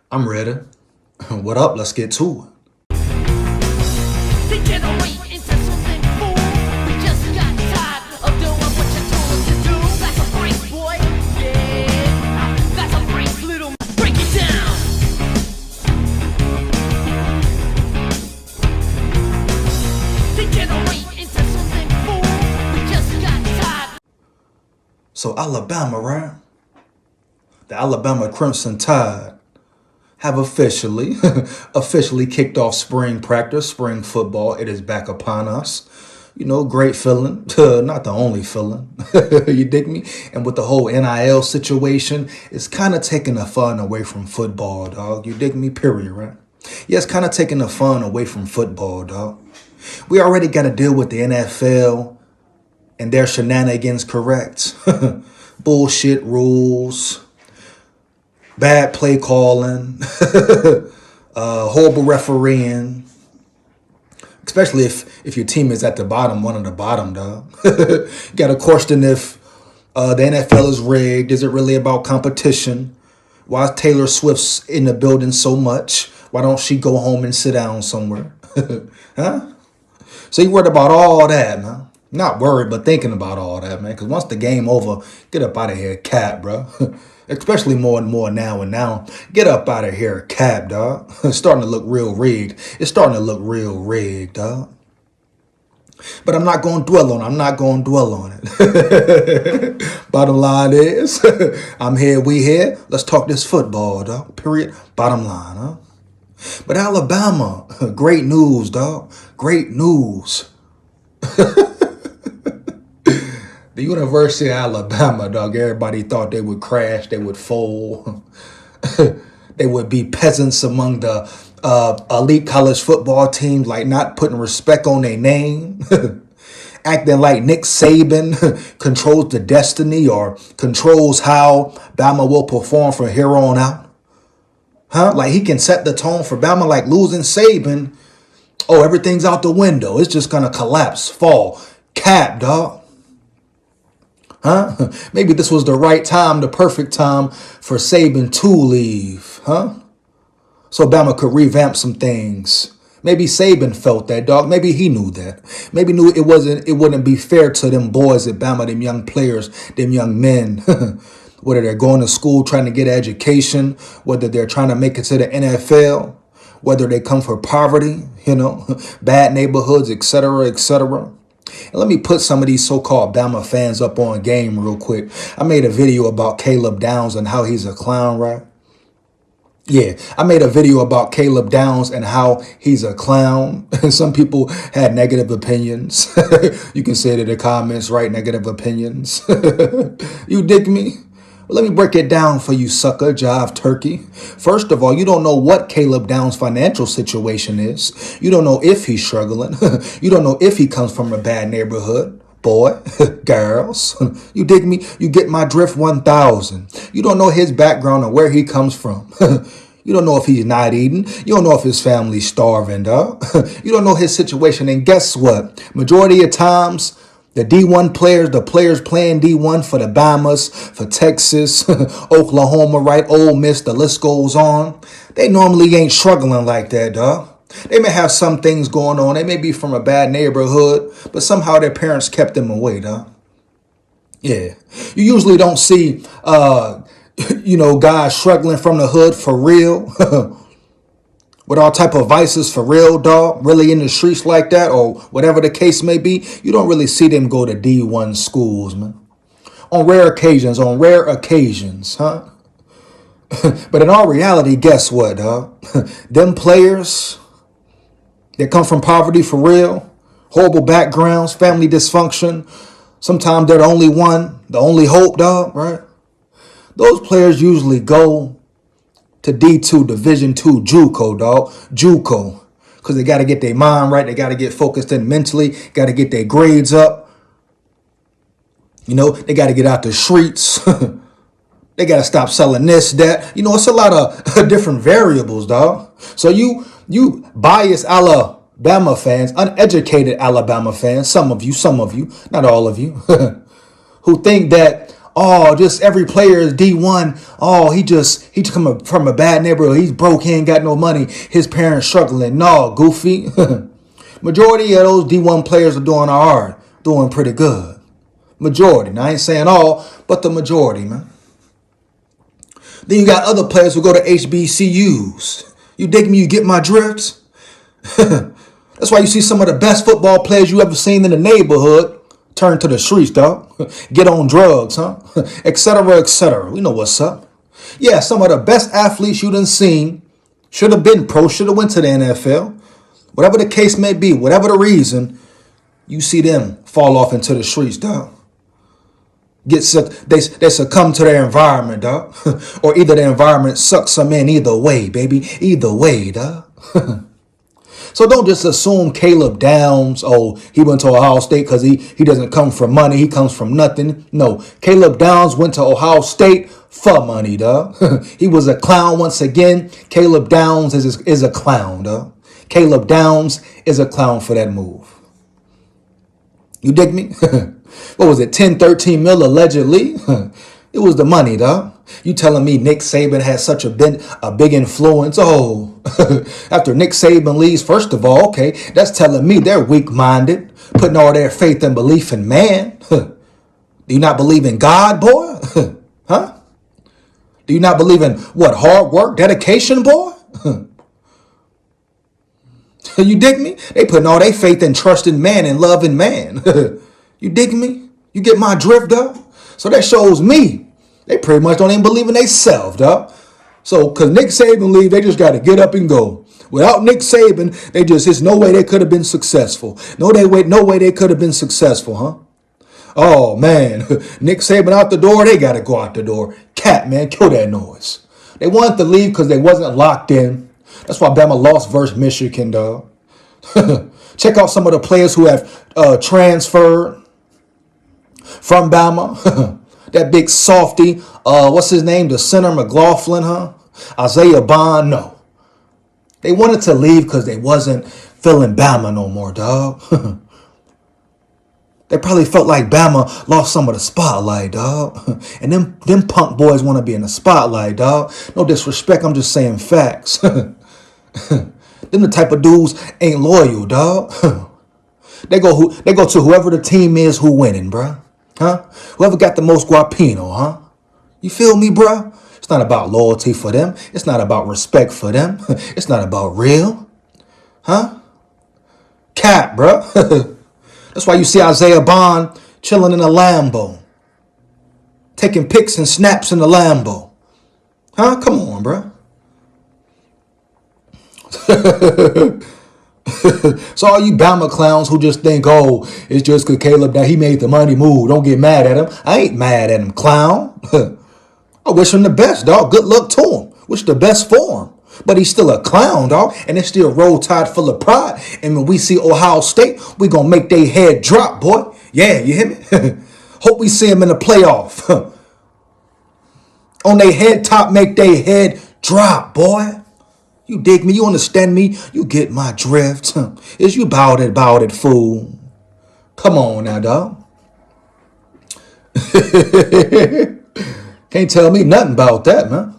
I'm ready. What up? Let's get to Degenerate into something fool. We just got tired of doing what you told us to do. That's a break, boy. Yeah, that's a break, little. Break it down. Degenerate into something fool. We just got tired. So Alabama, right? The Alabama Crimson Tide have officially kicked off spring practice, spring football. It is back upon us. Great feeling. Not the only feeling. You dig me? And with the whole NIL situation, it's kind of taking the fun away from football, dog. You dig me? Period, right? Yeah, it's kind of taking the fun away from football, dog. We already got to deal with the NFL and their shenanigans, correct? Bullshit rules, bad play calling, horrible refereeing, especially if your team is at the bottom, one of the bottom, dog. You got to question if the NFL is rigged. Is it really about competition? Why is Taylor Swift's in the building so much? Why don't she go home and sit down somewhere? Huh? So you worried about all that, man. Not worried, but thinking about all that, man. Because once the game over, get up out of here, cat, bro. Especially more and more now and now. Get up out of here, cap, dog. It's starting to look real rigged. It's starting to look real rigged, dog. But I'm not going to dwell on it. I'm not going to dwell on it. Bottom line is, I'm here, we here. Let's talk this football, dog. Period. Bottom line, huh? But Alabama, great news, dog. Great news. The University of Alabama, dog, everybody thought they would crash, they would fold. They would be peasants among the elite college football teams, like not putting respect on their name. Acting like Nick Saban controls the destiny or controls how Bama will perform from here on out. Huh? Like he can set the tone for Bama, like losing Saban. Oh, everything's out the window. It's just going to collapse, fall. Cap, dog. Huh? Maybe this was the right time, the perfect time for Saban to leave, huh? So Bama could revamp some things. Maybe Saban felt that, dog. Maybe he knew that. Maybe knew it wouldn't be fair to them boys at Bama, them young players, them young men. Whether they're going to school trying to get an education, whether they're trying to make it to the NFL, whether they come from poverty, bad neighborhoods, etc., etc. And let me put some of these so-called Bama fans up on game real quick. I made a video about Caleb Downs and how he's a clown, right? Yeah, I made a video about Caleb Downs and how he's a clown. And some people had negative opinions. You can say it in the comments, right? Negative opinions. You dig me? Well, let me break it down for you, sucker, jive turkey. First of all, you don't know what Caleb Downs' financial situation is. You don't know if he's struggling. You don't know if he comes from a bad neighborhood. Boy, girls, you dig me? You get my drift 1,000. You don't know his background or where he comes from. You don't know if he's not eating. You don't know if his family's starving, dog. You don't know his situation. And guess what? Majority of times, the D-1 players, the players playing D-1 for the Bamas, for Texas, Oklahoma, right? Ole Miss, the list goes on. They normally ain't struggling like that, dog. They may have some things going on. They may be from a bad neighborhood, but somehow their parents kept them away, dog. Yeah. You usually don't see, guys struggling from the hood for real. With all type of vices for real, dog, really in the streets like that, or whatever the case may be, you don't really see them go to D1 schools, man. On rare occasions, huh? But in all reality, guess what, dog? Them players that come from poverty for real, horrible backgrounds, family dysfunction, sometimes they're the only one, the only hope, dog, right? Those players usually go to D2, Division 2, JUCO, dog. JUCO. Because they got to get their mind right. They got to get focused in mentally. Got to get their grades up. They got to get out the streets. They got to stop selling this, that. It's a lot of different variables, dog. So you biased Alabama fans, uneducated Alabama fans, some of you, not all of you, who think that Oh, just every player is D1. Oh, he come from a bad neighborhood. He's broke. He ain't got no money. His parents struggling. No, goofy. Majority of those D1 players are doing all right, doing pretty good. Majority. Now, I ain't saying all, but the majority, man. Then you got other players who go to HBCUs. You dig me? You get my drift? That's why you see some of the best football players you ever seen in the neighborhood turn to the streets, dog. Get on drugs, huh? Etc., etc. We know what's up. Yeah, some of the best athletes you done seen should have been pro, should have went to the NFL. Whatever the case may be, whatever the reason, you see them fall off into the streets, dog. They succumb to their environment, dog. Or either the environment sucks them in. Either way, baby. Either way, dog. So don't just assume Caleb Downs, oh, he went to Ohio State because he doesn't come from money. He comes from nothing. No, Caleb Downs went to Ohio State for money, dog. He was a clown once again. Caleb Downs is a clown, dog. Caleb Downs is a clown for that move. You dig me? What was it, 10, 13 mil allegedly? It was the money, dog. You telling me Nick Saban had such a big influence? Oh, after Nick Saban leaves, first of all, okay, that's telling me they're weak-minded, putting all their faith and belief in man. Do you not believe in God, boy? Huh? Do you not believe in, what, hard work, dedication, boy? You dig me? They putting all their faith and trust in man and love in man. You dig me? You get my drift, dog? So that shows me they pretty much don't even believe in themselves, dog. So, because Nick Saban leave, they just got to get up and go. Without Nick Saban, there's no way they could have been successful. No way they could have been successful, huh? Oh, man. Nick Saban out the door, they got to go out the door. Cat, man, kill that noise. They wanted to leave because they wasn't locked in. That's why Bama lost versus Michigan, dog. Check out some of the players who have transferred from Bama. That big softy, what's his name? The center, McLaughlin, huh? Isaiah Bond, no. They wanted to leave because they wasn't feeling Bama no more, dog. They probably felt like Bama lost some of the spotlight, dog. And them punk boys want to be in the spotlight, dog. No disrespect, I'm just saying facts. Them the type of dudes ain't loyal, dog. They go to whoever the team is who winning, bruh. Huh? Whoever got the most guapino, huh? You feel me, bruh? It's not about loyalty for them. It's not about respect for them. It's not about real. Huh? Cap, bruh. That's why you see Isaiah Bond chilling in a Lambo. Taking pics and snaps in the Lambo. Huh? Come on, bruh. So all you Bama clowns who just think, oh, it's just because Caleb, that he made the money move. Don't get mad at him. I ain't mad at him, clown. I wish him the best, dog. Good luck to him. Wish the best for him. But he's still a clown, dog. And it's still Roll Tide full of pride. And when we see Ohio State, we going to make their head drop, boy. Yeah, you hear me? Hope we see him in the playoff. On their head top, make their head drop, boy. You dig me? You understand me? You get my drift? Is you bout it, fool? Come on now, dog. Can't tell me nothing about that, man.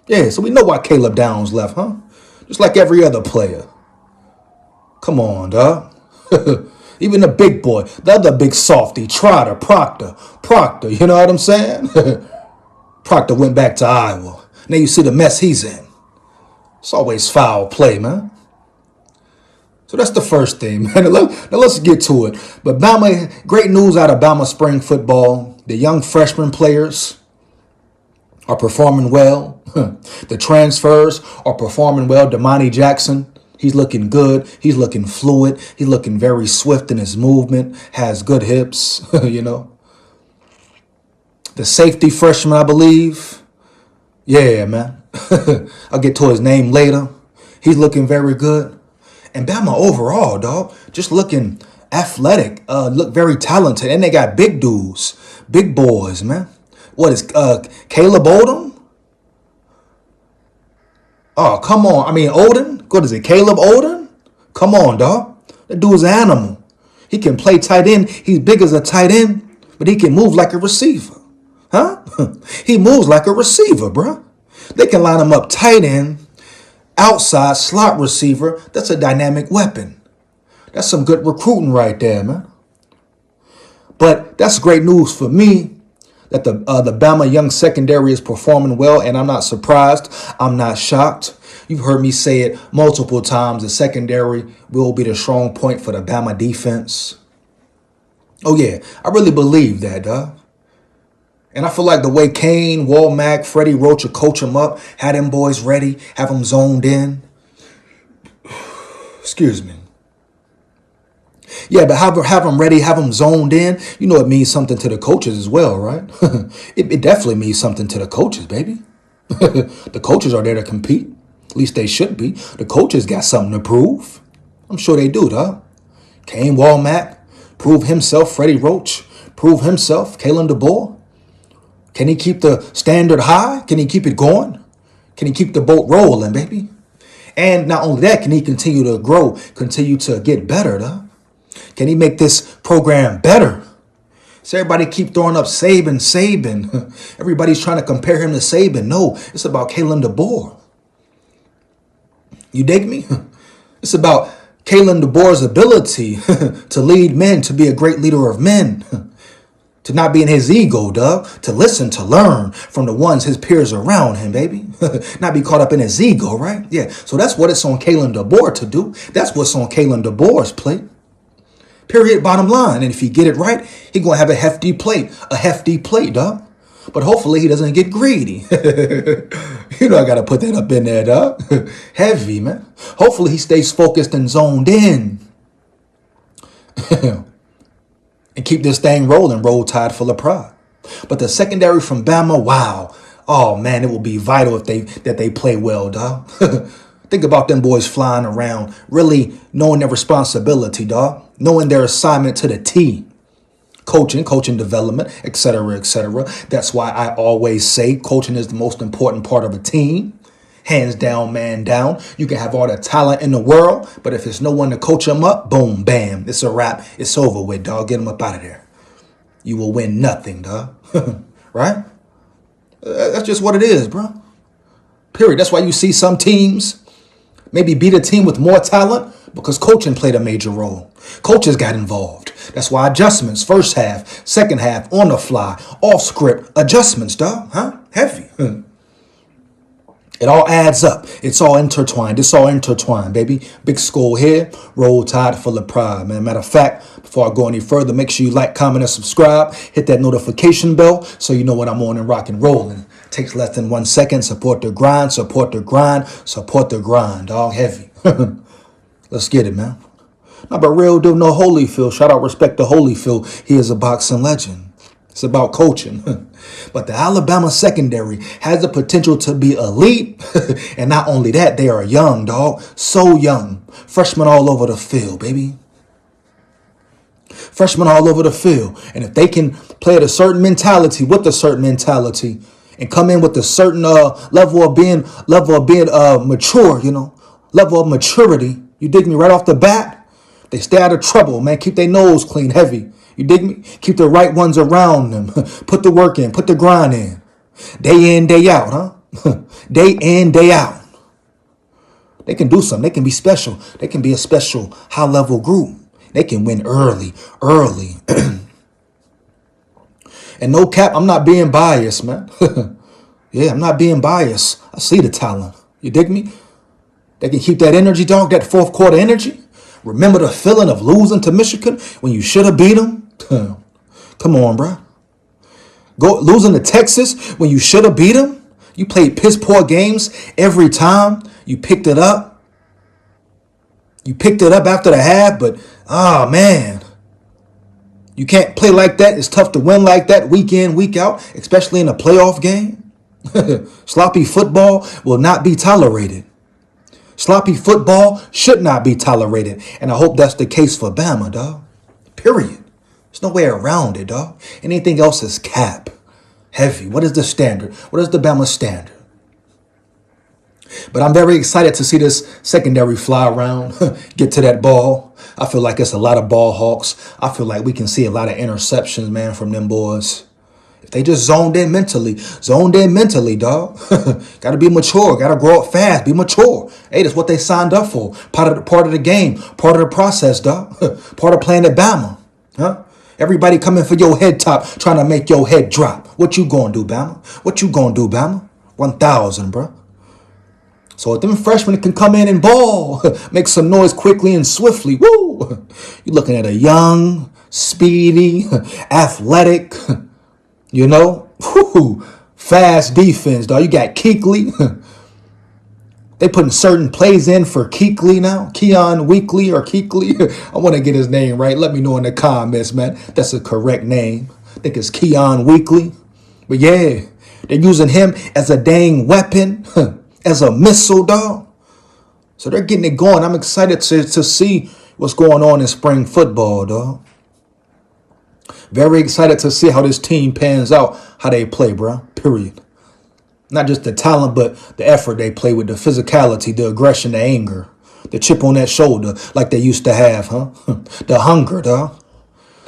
Yeah, so we know why Caleb Downs left, huh? Just like every other player. Come on, dog. Even the big boy, the other big softy, Trotter, Proctor, you know what I'm saying? Proctor went back to Iowa. Now you see the mess he's in. It's always foul play, man. So that's the first thing, man. Now let's get to it. But Bama, great news out of Bama spring football. The young freshman players are performing well. The transfers are performing well. Damani Jackson, he's looking good. He's looking fluid. He's looking very swift in his movement. Has good hips, you know. The safety freshman, I believe. Yeah, man. I'll get to his name later. He's looking very good. And Bama overall, dog, just looking athletic, look very talented. And they got big dudes, big boys, man. What is Caleb Odom? Oh, come on. I mean, Odin? What is it, Caleb Odin? Come on, dog. That dude's an animal. He can play tight end. He's big as a tight end, but he can move like a receiver. Huh? He moves like a receiver, bruh. They can line him up tight end, outside, slot receiver. That's a dynamic weapon. That's some good recruiting right there, man. But that's great news for me that the Bama young secondary is performing well, and I'm not surprised. I'm not shocked. You've heard me say it multiple times. The secondary will be the strong point for the Bama defense. Oh, yeah, I really believe that, dog. And I feel like the way Kane, Walmack, Freddie Roach will coach them up, had them boys ready, have them zoned in. Excuse me. Yeah, but have them ready, have them zoned in. You know it means something to the coaches as well, right? It definitely means something to the coaches, baby. The coaches are there to compete. At least they should be. The coaches got something to prove. I'm sure they do, dog. Kane Walmack, prove himself. Freddie Roach, prove himself. Kalen DeBoer. Can he keep the standard high? Can he keep it going? Can he keep the boat rolling, baby? And not only that, can he continue to grow, continue to get better, dog? Can he make this program better? So everybody keep throwing up Saban. Everybody's trying to compare him to Saban. No, it's about Kalen DeBoer. You dig me? It's about Kalen DeBoer's ability to lead men, to be a great leader of men, to not be in his ego, dog, to listen, to learn from the ones, his peers around him, baby. Not be caught up in his ego, right? Yeah, so that's what it's on Kalen DeBoer to do. That's what's on Kalen DeBoer's plate. Period, bottom line. And if he get it right, he going to have a hefty plate, dog. But hopefully he doesn't get greedy. You know I got to put that up in there, dog. Heavy, man. Hopefully he stays focused and zoned in. And keep this thing rolling, roll tide full of pride. But the secondary from Bama, wow. Oh, man, it will be vital if they play well, dog. Think about them boys flying around, really knowing their responsibility, dog. Knowing their assignment to the T. Coaching development, etc., etc. That's why I always say coaching is the most important part of a team. Hands down, man down. You can have all the talent in the world, but if there's no one to coach them up, boom, bam, it's a wrap. It's over with, dog. Get them up out of there. You will win nothing, dog. Right? That's just what it is, bro. Period. That's why you see some teams maybe beat a team with more talent because coaching played a major role. Coaches got involved. That's why adjustments, first half, second half, on the fly, off script, adjustments, dog. Huh? Heavy. It all adds up. It's all intertwined. Baby. Big school here. Roll tide full of pride, man. Matter of fact, before I go any further, make sure you like, comment, and subscribe. Hit that notification bell so you know when I'm on and rock and rolling. Takes less than 1 second. Support the grind. Dog. Heavy. Let's get it, man. Not but real deal, no Holyfield. Shout out, respect to Holyfield. He is a boxing legend. It's about coaching. But the Alabama secondary has the potential to be elite. And not only that, they are young, dog. So young. Freshmen all over the field, baby. Freshmen all over the field. And if they can play at a certain mentality, and come in with a certain level of being mature, level of maturity, you dig me, right off the bat, they stay out of trouble, man. Keep their nose clean, heavy. You dig me? Keep the right ones around them. Put the work in. Put the grind in. Day in, day out, huh? Day in, day out. They can do something. They can be special. They can be a special high-level group. They can win early. And no cap, I'm not being biased, man. Yeah, I'm not being biased. I see the talent. You dig me? They can keep that energy, dog, that fourth quarter energy. Remember the feeling of losing to Michigan when you should have beat them? Come on, bro. Losing to Texas when you should have beat them? You played piss poor games every time. You picked it up. You picked it up after the half, but, man. You can't play like that. It's tough to win like that week in, week out, especially in a playoff game. Sloppy football will not be tolerated. Sloppy football should not be tolerated. And I hope that's the case for Bama, dog. Period. There's no way around it, dog. Anything else is cap. Heavy. What is the standard? What is the Bama standard? But I'm very excited to see this secondary fly around, get to that ball. I feel like it's a lot of ball hawks. I feel like we can see a lot of interceptions, man, from them boys. They just zoned in mentally. Zoned in mentally, dog. Gotta be mature. Gotta grow up fast. Be mature. Hey, that's what they signed up for. Part of the game. Part of the process, dog. Part of playing at Bama. Huh? Everybody coming for your head top, trying to make your head drop. What you gonna do, Bama? What you gonna do, Bama? 1,000, bro. So if them freshmen can come in and ball, make some noise quickly and swiftly, woo! You're looking at a young, speedy, athletic, fast defense, dog. You got Kuechly. They putting certain plays in for Kuechly now. Keon Weekly or Kuechly. I want to get his name right. Let me know in the comments, man. That's a correct name. I think it's Keon Weekly. But yeah, they're using him as a dang weapon, as a missile, dog. So they're getting it going. I'm excited to see what's going on in spring football, dog. Very excited to see how this team pans out, how they play, bro. Period. Not just the talent, but the effort they play with, the physicality, the aggression, the anger, the chip on that shoulder like they used to have, huh? The hunger, dog.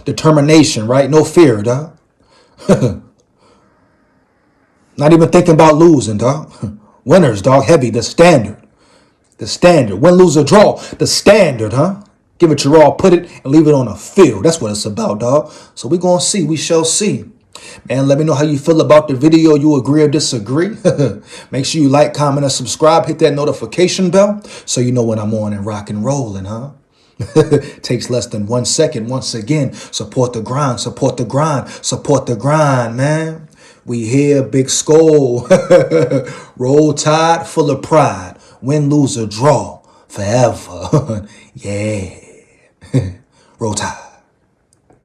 Determination, right? No fear, dog. Not even thinking about losing, dog. Winners, dog. Heavy, the standard. The standard. Win, lose, or draw. The standard, huh? Give it your all, put it, and leave it on the field. That's what it's about, dog. So we're going to see. We shall see. Man, let me know how you feel about the video. You agree or disagree? Make sure you like, comment, and subscribe. Hit that notification bell so you know when I'm on and rock and rolling, huh? Takes less than 1 second. Once again, support the grind, support the grind, support the grind, man. We here, big skull. Roll Tide, full of pride. Win, lose, or draw forever. Yeah. Roll Tide.